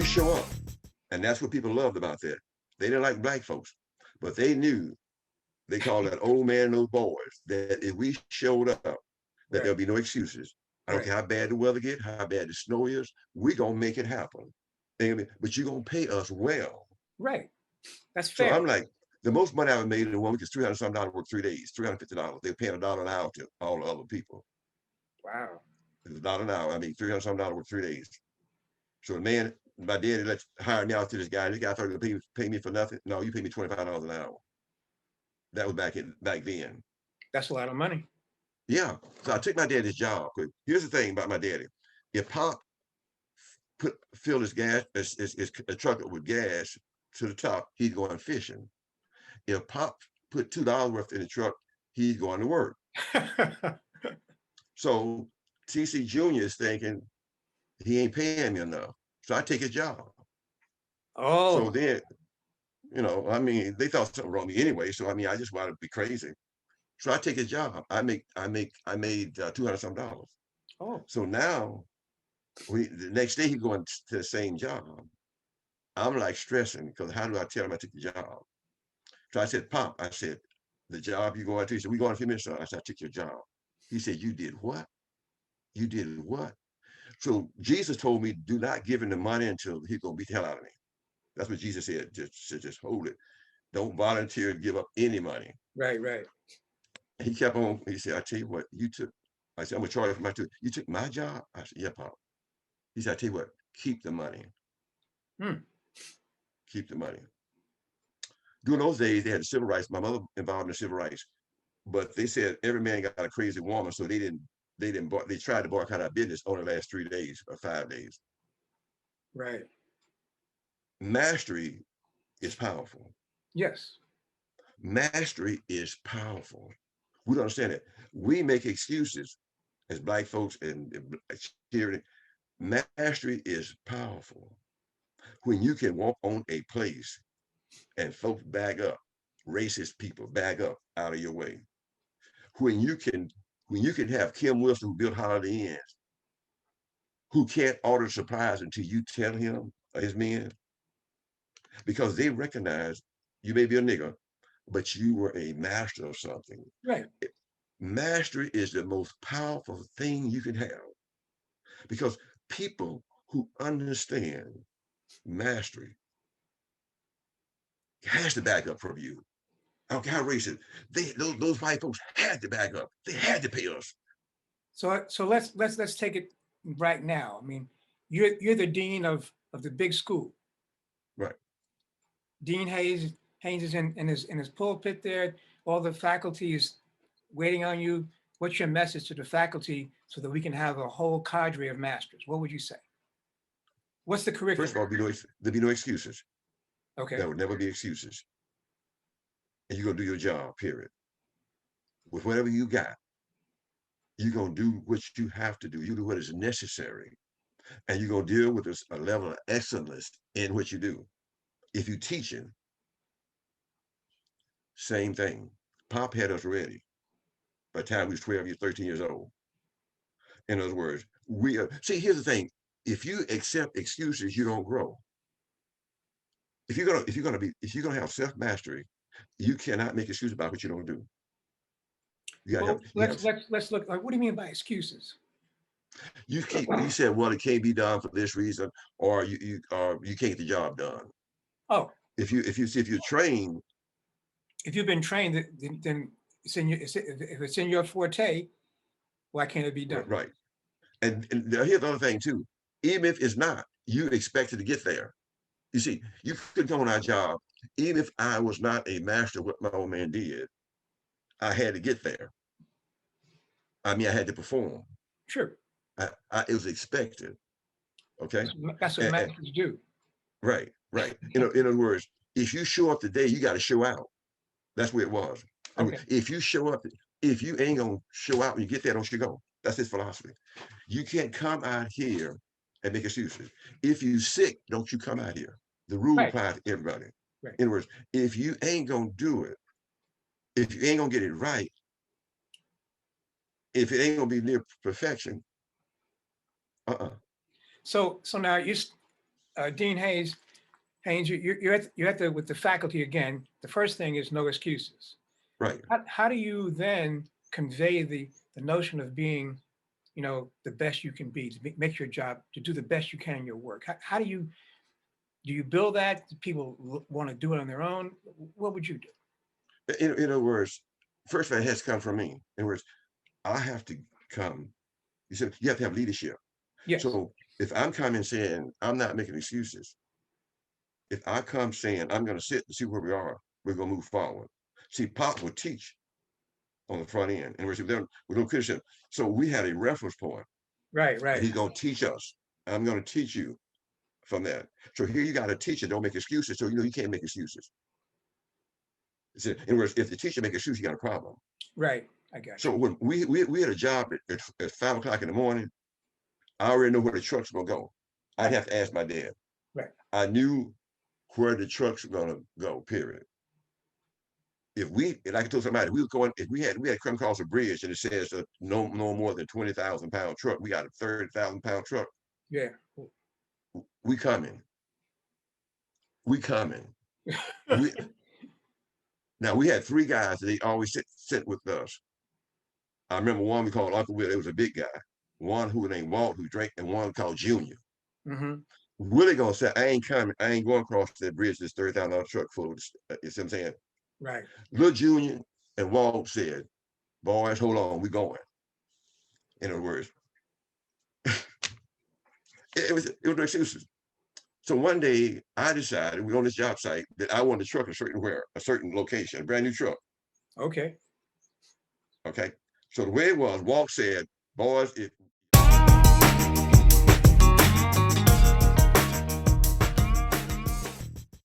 show up. And that's what people loved about that. They didn't like black folks, but they knew, they called that old man and those boys, that if we showed up, that there'll Right. be no excuses. I don't Right. care how bad the weather get, how bad the snow is, we gonna make it happen. But you're gonna pay us well. Right. That's So fair. I'm like, the most money I ever made in 1 week is $300 work 3 days, $350. They're paying $1 an hour to all the other people. Wow. It's $1 an hour. I mean, $300 work 3 days. So the man, my daddy hired me out to this guy. This guy thought he would pay me for nothing. No, you pay me $25 an hour. That was back then. That's a lot of money. Yeah. So I took my daddy's job. But here's the thing about my daddy. If Pop filled his gas, his truck up with gas to the top, he's going fishing. If Pop put $2 worth in the truck, he's going to work. So TC Jr. is thinking he ain't paying me enough. So I take his job. So Oh, then, I mean, they thought something wrong with me anyway. So I mean, I just wanted to be crazy. So I take his job. I made $200 some. oh, So now the next day he's going to the same job. I'm like stressing because how do I tell him I took the job? So I said, Pop, I said, the job you going to? He said, we going in a few minutes. So I said, I took your job. He said, you did what? You did what? So Jesus told me, do not give him the money until he's gonna beat the hell out of me. That's what Jesus said. Just hold it. Don't volunteer to give up any money. right, right. He kept on. He said, I tell you what, you took. I said, I'm gonna charge you for my two. You took my job? I said, yeah, Pop. He said, I tell you what, keep the money. Hmm. Keep the money. During those days, they had civil rights. My mother involved in the civil rights, but they said every man got a crazy woman, so they tried to boycott our business only last 3 days or 5 days. Right. Mastery is powerful. Yes. Mastery is powerful. We don't understand it. We make excuses as black folks and cheering. Mastery is powerful. When you can walk on a place and folks back up, racist people back up out of your way. When you can, when you can have Kim Wilson who built Holiday Inns, who can't order supplies until you tell him or his men, because they recognize you may be a nigger, but you were a master of something. Right. Mastery is the most powerful thing you can have because people who understand mastery has to back up from you. I don't care how racist. Those white folks had to back up. They had to pay us. So let's take it right now. I mean, you're the dean of the big school. Right. Dean Haynes is in his pulpit there. All the faculty is waiting on you. What's your message to the faculty so that we can have a whole cadre of masters? What would you say? What's the First curriculum? of all, there'll be no excuses. Okay. There would never be excuses. And you're gonna do your job, period. With whatever you got, you're gonna do what you have to do. You do what is necessary. And you're gonna deal with a level of excellence in what you do. If you teaching, same thing. Pop had us ready by the time we was 12 years, 13 years old. In other words, we are, see, here's the thing. If you accept excuses, you don't grow. If you're gonna have self-mastery, you cannot make excuses about what you don't do. You gotta have Well, you have let's look. Like, what do you mean by excuses? you said, well, it can't be done for this reason, or you can't get the job done. Oh, If you're trained, if you've been trained, then if it's in your forte, why can't it be done? right. And here's the other thing too. Even if it's not, you expected to get there. You see, you could come on our job, even if I was not a master of what my old man did, I had to get there. I mean, I had to perform. Sure. It was expected. Okay. That's what And masters do. right, right. In other words, if you show up today, you got to show out. That's where it was. I mean, Okay. if you show up, if you ain't gonna show out when you get there, don't you go. That's his philosophy. You can't come out here and make excuses. If you sick, don't you come out here. The rule Right. applies to everybody. Right. In other words, if you ain't gonna do it, if you ain't gonna get it right, if it ain't gonna be near perfection, uh-uh. So now Dean Haynes, you're at the with the faculty again. The first thing is no excuses. Right. How do you then convey the notion of being, the best you can be, to make your job, to do the best you can in your work? How do you build that? Do people want to do it on their own? What would you do? In other words, first of all, it has to come from me. In other words, I have to come. You said you have to have leadership. Yes. So if I'm coming saying I'm not making excuses, if I come saying I'm going to sit and see where we are, we're going to move forward. See, Pop would teach on the front end, and we're no criticism. So we had a reference point, Right. and Right. he's going to teach us. I'm going to teach you from that. So here you got a teacher, don't make excuses. So you can't make excuses. In other words, if the teacher make excuses, you got a problem. Right. I got So you. when we had a job at 5 o'clock in the morning, I already know where the truck's gonna go. I'd Right. have to ask my dad. Right. I knew where the truck's gonna go, period. If we, and I can tell somebody, we were going, if we had come across a bridge and it says no more than 20,000 pound truck, we got a 30,000 pound truck, Yeah. we coming. We coming. We Now we had 3 guys that they always sit with us. I remember one we called Uncle Will, it was a big guy. One who named Walt who drank, and one called Junior. Hmm. Willie gonna say, I ain't coming, I ain't going across that bridge, this $30,000 truck full of, you see what I'm saying? Right. Little Junior and Walt said, boys, hold on, we going. In other words, it was no excuses. So one day I decided, we on this job site, that I wanted a truck a certain location, a brand new truck. Okay. Okay. So the way it was, Walt said, boys, if